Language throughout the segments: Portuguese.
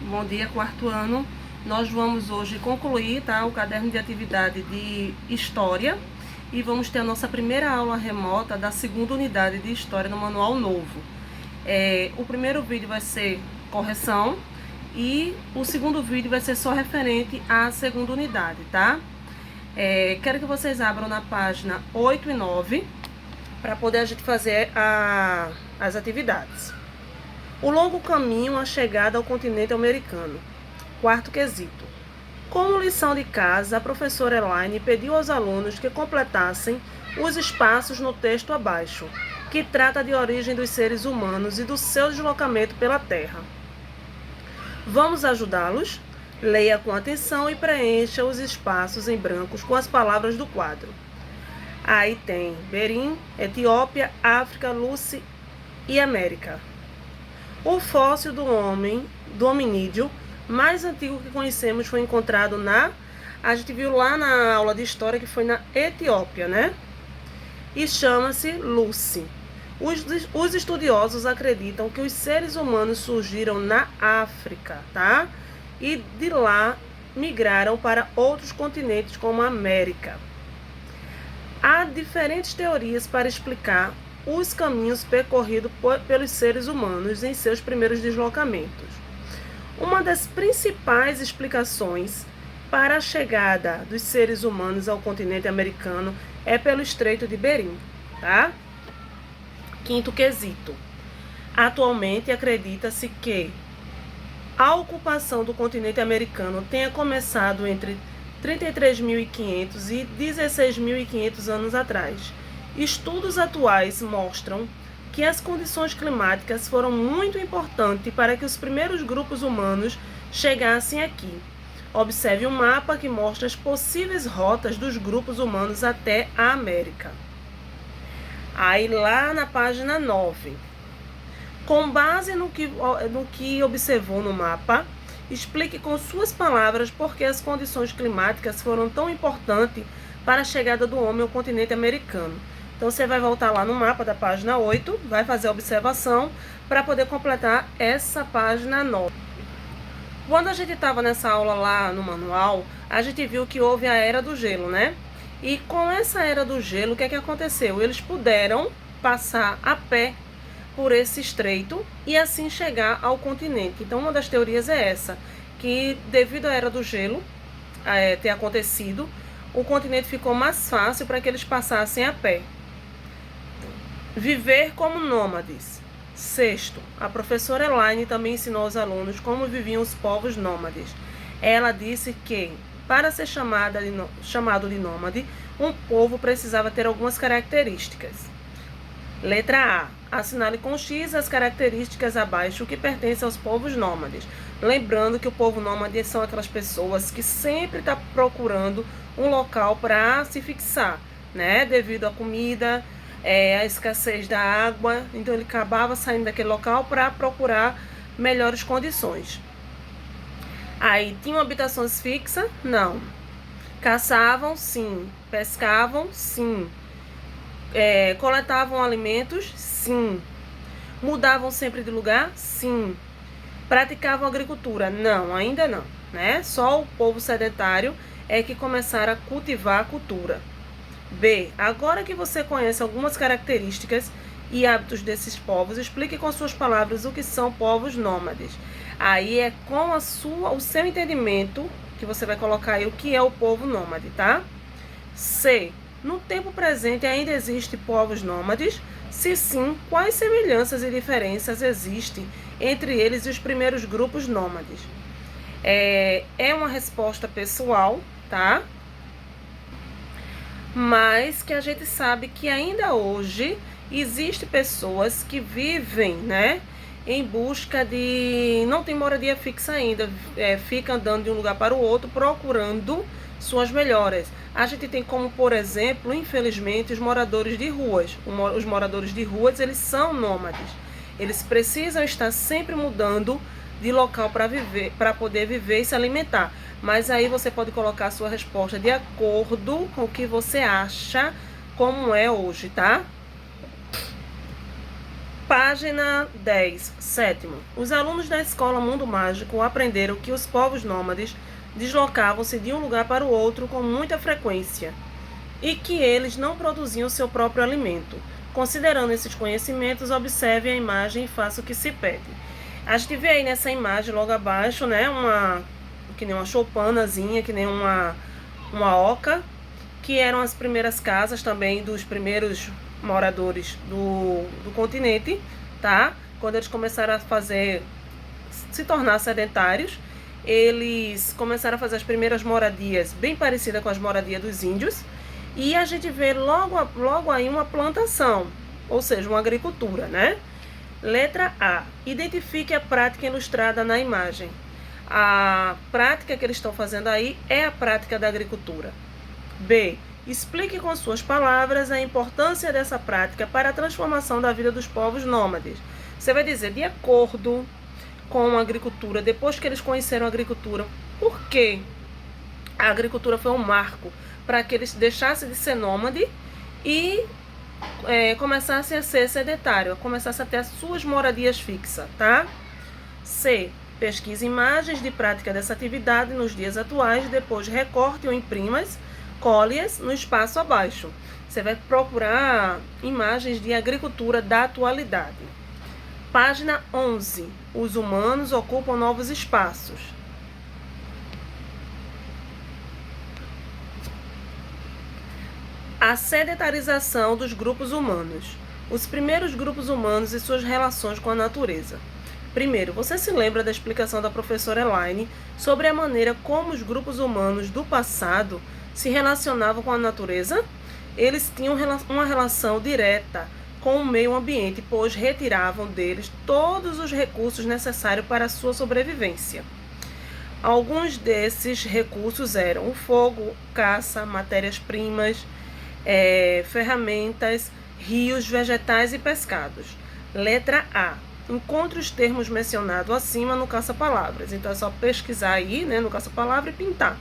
Bom dia, quarto ano. Nós vamos hoje concluir, tá, o caderno de atividade de História e vamos ter a nossa primeira aula remota da segunda unidade de História no Manual Novo. O primeiro vídeo vai ser correção e o segundo vídeo vai ser só referente à segunda unidade, tá? Quero que vocês abram na página 8 e 9 para poder a gente fazer as atividades. O longo caminho à chegada ao continente americano. Quarto quesito. Como lição de casa, a professora Elaine pediu aos alunos que completassem os espaços no texto abaixo, que trata de origem dos seres humanos e do seu deslocamento pela Terra. Vamos ajudá-los? Leia com atenção e preencha os espaços em brancos com as palavras do quadro. Aí tem Berim, Etiópia, África, Lucy e América. O fóssil do hominídeo mais antigo que conhecemos foi encontrado a gente viu lá na aula de história que foi na Etiópia, né? E chama-se Lucy. Os estudiosos acreditam que os seres humanos surgiram na África, tá? E de lá migraram para outros continentes como a América. Há diferentes teorias para explicar os caminhos percorridos pelos seres humanos em seus primeiros deslocamentos. Uma das principais explicações para a chegada dos seres humanos ao continente americano é pelo Estreito de Berim, tá? Quinto quesito. Atualmente acredita-se que a ocupação do continente americano tenha começado entre 33.500 e 16.500 anos atrás. Estudos atuais mostram que as condições climáticas foram muito importantes para que os primeiros grupos humanos chegassem aqui. Observe um mapa que mostra as possíveis rotas dos grupos humanos até a América. Aí lá na página 9. Com base no que observou no mapa, explique com suas palavras por que as condições climáticas foram tão importantes para a chegada do homem ao continente americano. Então, você vai voltar lá no mapa da página 8, vai fazer a observação para poder completar essa página 9. Quando a gente estava nessa aula lá no manual, a gente viu que houve a Era do Gelo, né? E com essa Era do Gelo, o que é que aconteceu? Eles puderam passar a pé por esse estreito e assim chegar ao continente. Então, uma das teorias é essa, que devido à Era do Gelo ter acontecido, o continente ficou mais fácil para que eles passassem a pé. Viver como nômades. Sexto, a professora Elaine também ensinou aos alunos como viviam os povos nômades. Ela disse que, para ser chamado de nômade, um povo precisava ter algumas características. Letra A. Assinale com X as características abaixo que pertencem aos povos nômades. Lembrando que o povo nômade são aquelas pessoas que sempre estão procurando um local para se fixar, né? Devido à comida, a escassez da água, então ele acabava saindo daquele local para procurar melhores condições. Aí, tinham habitações fixas? Não. Caçavam? Sim. Pescavam? Sim. Coletavam alimentos? Sim. Mudavam sempre de lugar? Sim. Praticavam agricultura? Não, ainda não, né? Só o povo sedentário é que começaram a cultivar a cultura. B. Agora que você conhece algumas características e hábitos desses povos, explique com suas palavras o que são povos nômades. Aí é com o seu entendimento que você vai colocar aí o que é o povo nômade, tá? C. No tempo presente ainda existem povos nômades? Se sim, quais semelhanças e diferenças existem entre eles e os primeiros grupos nômades? É uma resposta pessoal, tá? Mas que a gente sabe que ainda hoje existem pessoas que vivem, né, em busca de... não tem moradia fixa ainda, fica andando de um lugar para o outro procurando suas melhoras. A gente tem como, por exemplo, infelizmente, os moradores de ruas. Os moradores de ruas, eles são nômades. Eles precisam estar sempre mudando de local para viver, para poder viver e se alimentar. Mas aí você pode colocar a sua resposta de acordo com o que você acha como é hoje, tá? Página 10, sétimo. Os alunos da Escola Mundo Mágico aprenderam que os povos nômades deslocavam-se de um lugar para o outro com muita frequência e que eles não produziam seu próprio alimento. Considerando esses conhecimentos, observe a imagem e faça o que se pede. A gente vê aí nessa imagem logo abaixo, né, que nem uma choupanazinha, que nem uma oca, que eram as primeiras casas também dos primeiros moradores do continente, tá? Quando eles começaram a se tornar sedentários, eles começaram a fazer as primeiras moradias bem parecidas com as moradias dos índios, e a gente vê logo aí uma plantação, ou seja, uma agricultura, né? Letra A. Identifique a prática ilustrada na imagem. A prática que eles estão fazendo aí é a prática da agricultura. B. Explique com suas palavras a importância dessa prática para a transformação da vida dos povos nômades. Você vai dizer, de acordo com a agricultura, depois que eles conheceram a agricultura, por que a agricultura foi um marco para que eles deixassem de ser nômade e começassem a ser sedentário, começassem a ter as suas moradias fixas, tá? C. Pesquise imagens de prática dessa atividade nos dias atuais, depois recorte ou imprima-as, colhe-as no espaço abaixo. Você vai procurar imagens de agricultura da atualidade. Página 11. Os humanos ocupam novos espaços. A sedentarização dos grupos humanos. Os primeiros grupos humanos e suas relações com a natureza. Primeiro, você se lembra da explicação da professora Elaine sobre a maneira como os grupos humanos do passado se relacionavam com a natureza? Eles tinham uma relação direta com o meio ambiente, pois retiravam deles todos os recursos necessários para a sua sobrevivência. Alguns desses recursos eram o fogo, caça, matérias-primas, ferramentas, rios, vegetais e pescados. Letra A. Encontre os termos mencionados acima no caça-palavras. Então é só pesquisar aí, né, no caça-palavra e pintar.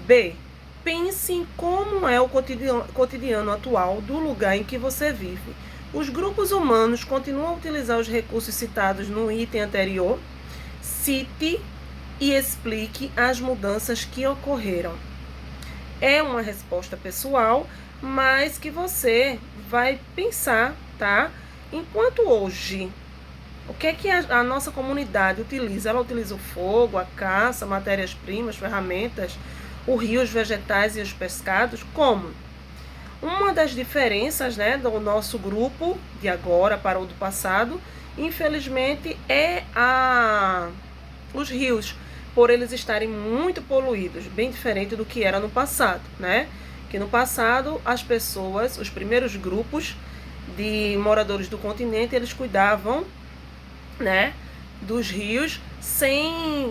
B. Pense em como é o cotidiano atual do lugar em que você vive. Os grupos humanos continuam a utilizar os recursos citados no item anterior. Cite e explique as mudanças que ocorreram. É uma resposta pessoal, mas que você vai pensar, tá? Enquanto hoje, o que é que a nossa comunidade utiliza? Ela utiliza o fogo, a caça, matérias-primas, ferramentas, o rio, os vegetais e os pescados. Como? Uma das diferenças, né, do nosso grupo de agora para o do passado, infelizmente, é os rios, por eles estarem muito poluídos, bem diferente do que era no passado, né? Que no passado as pessoas, os primeiros grupos de moradores do continente, eles cuidavam, né, dos rios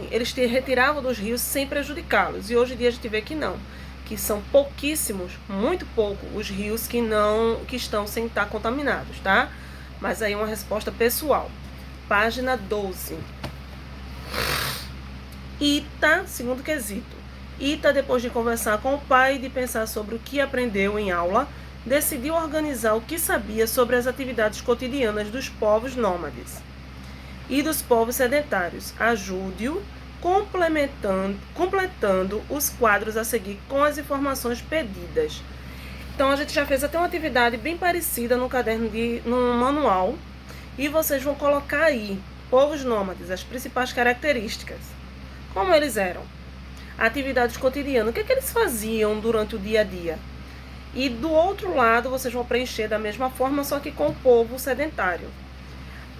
eles retiravam dos rios sem prejudicá-los. E hoje em dia a gente vê que não, que são pouquíssimos, muito pouco os rios que estão sem estar contaminados, tá? Mas aí uma resposta pessoal. Página 12. Ita, segundo quesito. Ita, depois de conversar com o pai e de pensar sobre o que aprendeu em aula, decidiu organizar o que sabia sobre as atividades cotidianas dos povos nômades e dos povos sedentários. Ajude-o completando os quadros a seguir com as informações pedidas. Então a gente já fez até uma atividade bem parecida no caderno no manual, e vocês vão colocar aí povos nômades, as principais características, como eles eram, atividades cotidianas, o que eles faziam durante o dia a dia. E do outro lado vocês vão preencher da mesma forma, só que com o povo sedentário.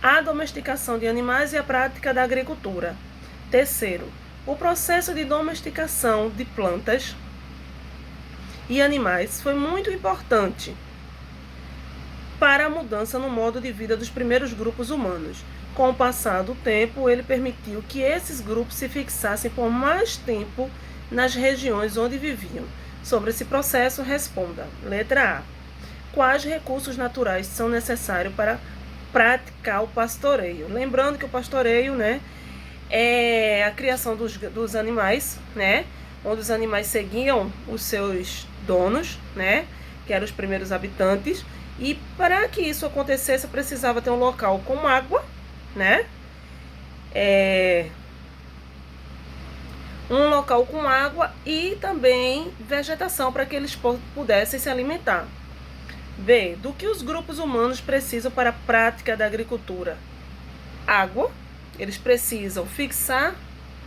A domesticação de animais e a prática da agricultura. Terceiro, o processo de domesticação de plantas e animais foi muito importante para a mudança no modo de vida dos primeiros grupos humanos. Com o passar do tempo, ele permitiu que esses grupos se fixassem por mais tempo nas regiões onde viviam. Sobre esse processo, responda. Letra A. Quais recursos naturais são necessários para praticar o pastoreio? Lembrando que o pastoreio, né, é a criação dos animais, né, onde os animais seguiam os seus donos, né, que eram os primeiros habitantes, E para que isso acontecesse, precisava ter um local com água, né? Um local com água e também vegetação para que eles pudessem se alimentar. B. Do que os grupos humanos precisam para a prática da agricultura? Água. Eles precisam fixar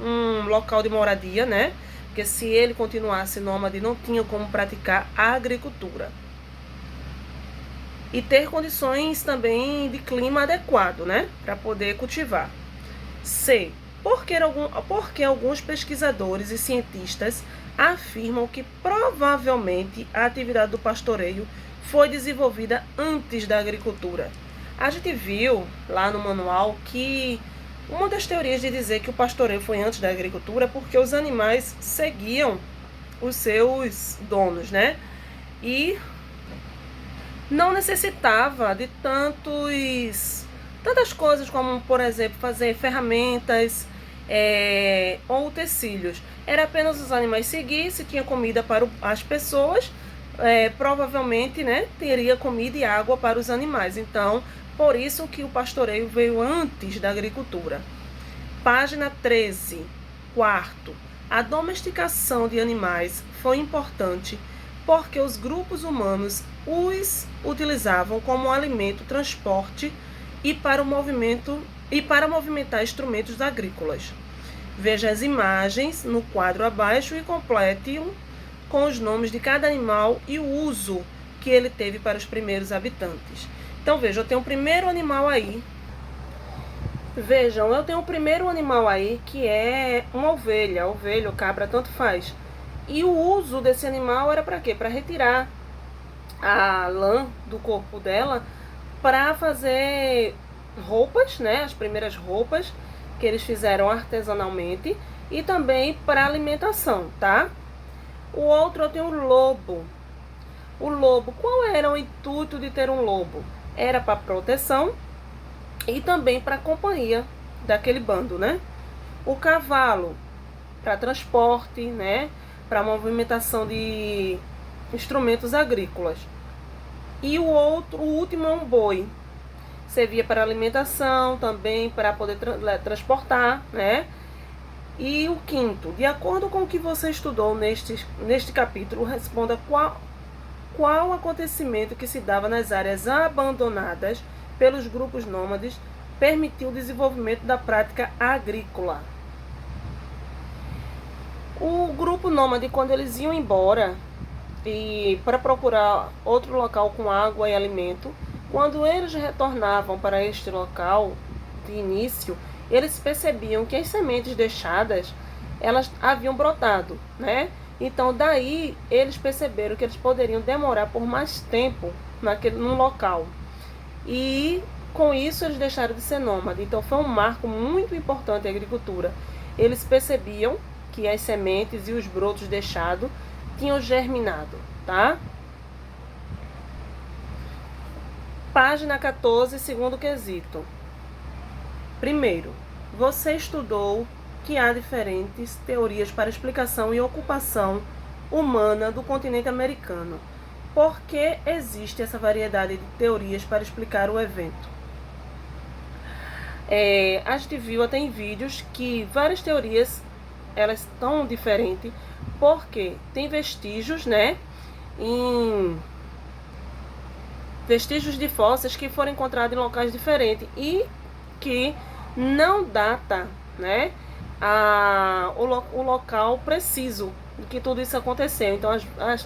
um local de moradia, né? Porque se ele continuasse nômade, não tinha como praticar a agricultura. E ter condições também de clima adequado, né? Para poder cultivar. C. Porque alguns pesquisadores e cientistas afirmam que provavelmente a atividade do pastoreio foi desenvolvida antes da agricultura. A gente viu lá no manual que uma das teorias de dizer que o pastoreio foi antes da agricultura é porque os animais seguiam os seus donos, né? E não necessitava de tantas coisas como, por exemplo, fazer ferramentas ou utensílios. Era apenas os animais seguir, se tinha comida para as pessoas, provavelmente, né, teria comida e água para os animais. Então, por isso que o pastoreio veio antes da agricultura. Página 13, quarto. A domesticação de animais foi importante porque os grupos humanos os utilizavam como alimento, transporte e para movimentar instrumentos agrícolas. Veja as imagens no quadro abaixo e complete-o com os nomes de cada animal e o uso que ele teve para os primeiros habitantes. Então, veja, eu tenho o primeiro animal aí. Vejam, eu tenho o primeiro animal aí que é uma ovelha ou cabra, tanto faz. E o uso desse animal era para quê? Para retirar a lã do corpo dela para fazer roupas, né? As primeiras roupas que eles fizeram artesanalmente e também para alimentação, tá? O outro eu tenho o lobo. O lobo, qual era o intuito de ter um lobo? Era para proteção e também para companhia daquele bando, né? O cavalo, para transporte, né? Para movimentação de instrumentos agrícolas. E o último é um boi. Servia para alimentação, também para poder transportar, né? E o quinto, de acordo com o que você estudou neste capítulo, responda qual acontecimento que se dava nas áreas abandonadas pelos grupos nômades permitiu o desenvolvimento da prática agrícola. O grupo nômade, quando eles iam embora e para procurar outro local com água e alimento, quando eles retornavam para este local de início, eles percebiam que as sementes deixadas, elas haviam brotado, né? Então daí eles perceberam que eles poderiam demorar por mais tempo num local. E com isso eles deixaram de ser nômades. Então foi um marco muito importante da agricultura. Eles percebiam que as sementes e os brotos deixados tinham germinado, tá? Página 14, segundo quesito. Primeiro, você estudou que há diferentes teorias para explicação e ocupação humana do continente americano. Por que existe essa variedade de teorias para explicar o evento? A gente viu até em vídeos que várias teorias elas estão diferentes porque tem vestígios, né, vestígios de fósseis que foram encontrados em locais diferentes e que não data, né, o local preciso de que tudo isso aconteceu. Então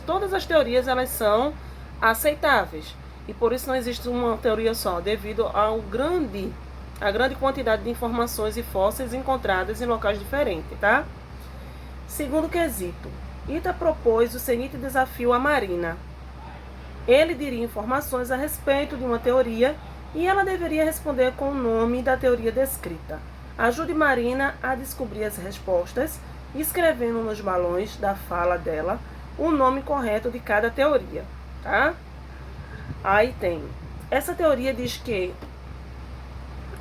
todas as teorias elas são aceitáveis e por isso não existe uma teoria só, devido à grande quantidade de informações e fósseis encontradas em locais diferentes, tá? Segundo quesito, Ita propôs o seguinte desafio à Marina. Ele diria informações a respeito de uma teoria e ela deveria responder com o nome da teoria descrita. Ajude Marina a descobrir as respostas, escrevendo nos balões da fala dela o nome correto de cada teoria, tá? Aí tem. Essa teoria diz que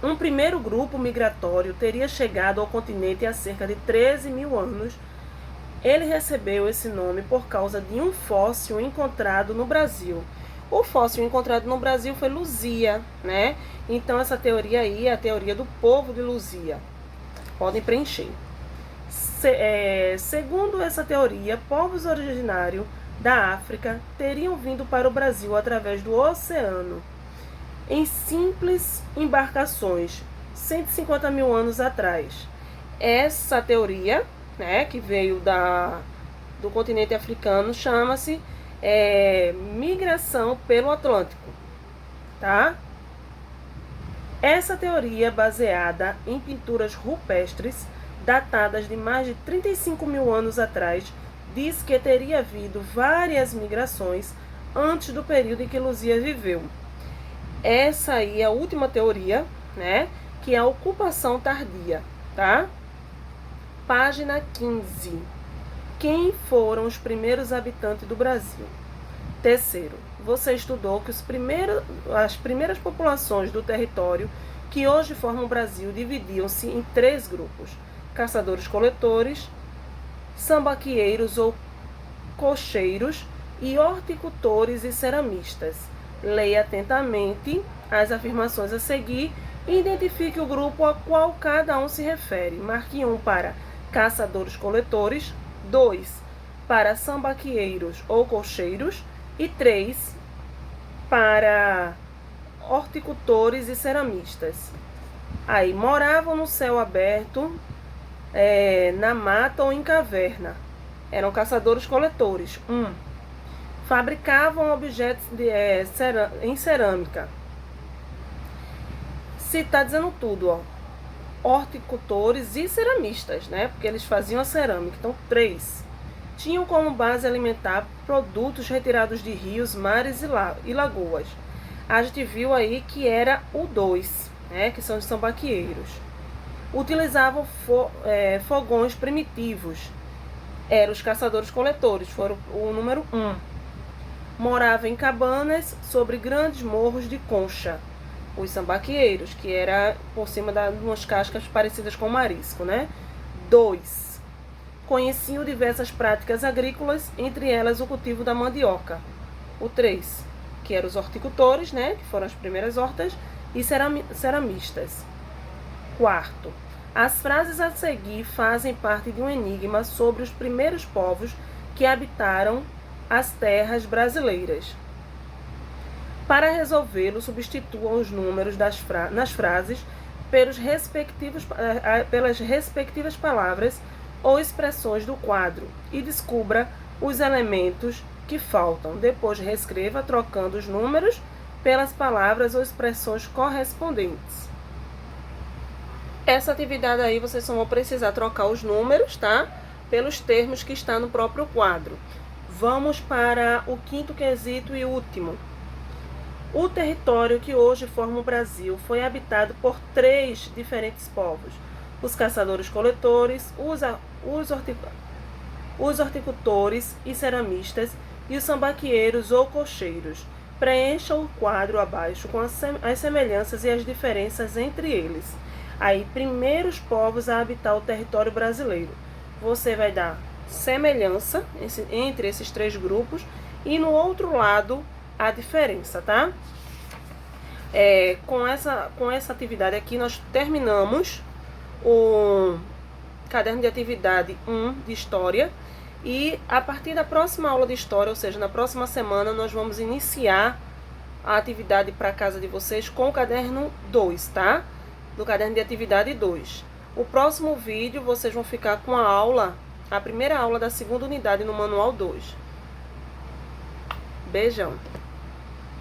um primeiro grupo migratório teria chegado ao continente há cerca de 13 mil anos. Ele recebeu esse nome por causa de um fóssil encontrado no Brasil. O fóssil encontrado no Brasil foi Luzia, né? Então essa teoria aí é a teoria do povo de Luzia. Podem preencher. Segundo essa teoria, povos originários da África teriam vindo para o Brasil através do oceano, em simples embarcações, 150 mil anos atrás. Essa teoria, né, que veio do continente africano, chama-se migração pelo Atlântico, tá? Essa teoria, baseada em pinturas rupestres datadas de mais de 35 mil anos atrás, diz que teria havido várias migrações antes do período em que Luzia viveu. Essa aí é a última teoria, né, que é a ocupação tardia, tá? Página 15. Quem foram os primeiros habitantes do Brasil? Terceiro, você estudou que as primeiras populações do território que hoje formam o Brasil dividiam-se em 3 grupos: caçadores-coletores, sambaqueiros ou cocheiros e horticultores e ceramistas. Leia atentamente as afirmações a seguir e identifique o grupo a qual cada um se refere. Marque 1 para caçadores-coletores, 2 para sambaqueiros ou cocheiros e 3 para horticultores e ceramistas. Aí, moravam no céu aberto, na mata ou em caverna. Eram caçadores-coletores. 1. Fabricavam objetos em cerâmica. Se está dizendo tudo, ó. Horticultores e ceramistas, né? Porque eles faziam a cerâmica. Então, 3. Tinham como base alimentar produtos retirados de rios, mares e lagoas. A gente viu aí que era o 2, né? Que são os sambaqueiros. Utilizavam fogões primitivos. Eram os caçadores-coletores, foram o número 1. Morava em cabanas sobre grandes morros de concha. Os sambaqueiros, que era por cima de umas cascas parecidas com marisco, né? 2. Conheciam diversas práticas agrícolas, entre elas o cultivo da mandioca. O 3, que eram os horticultores, né? Que foram as primeiras hortas, e ceramistas. 4. As frases a seguir fazem parte de um enigma sobre os primeiros povos que habitaram as terras brasileiras. Para resolvê-lo, substituam os números nas frases pelas respectivas palavras ou expressões do quadro e descubra os elementos que faltam. Depois reescreva trocando os números pelas palavras ou expressões correspondentes. Essa atividade aí vocês só vão precisar trocar os números, tá? Pelos termos que está no próprio quadro. Vamos para o 5º quesito e último. O território que hoje forma o Brasil foi habitado por 3 diferentes povos: os caçadores-coletores, os horticultores e ceramistas e os sambaqueiros ou cocheiros. Preencha o quadro abaixo com as semelhanças e as diferenças entre eles. Aí, primeiros povos a habitar o território brasileiro. Você vai dar semelhança entre esses 3 grupos e no outro lado a diferença, tá? Com essa atividade aqui nós terminamos o caderno de atividade 1 de História e a partir da próxima aula de História, ou seja, na próxima semana, nós vamos iniciar a atividade para casa de vocês com o caderno 2, tá? Do caderno de atividade 2. O próximo vídeo vocês vão ficar com a primeira aula da 2ª unidade no manual 2. Beijão!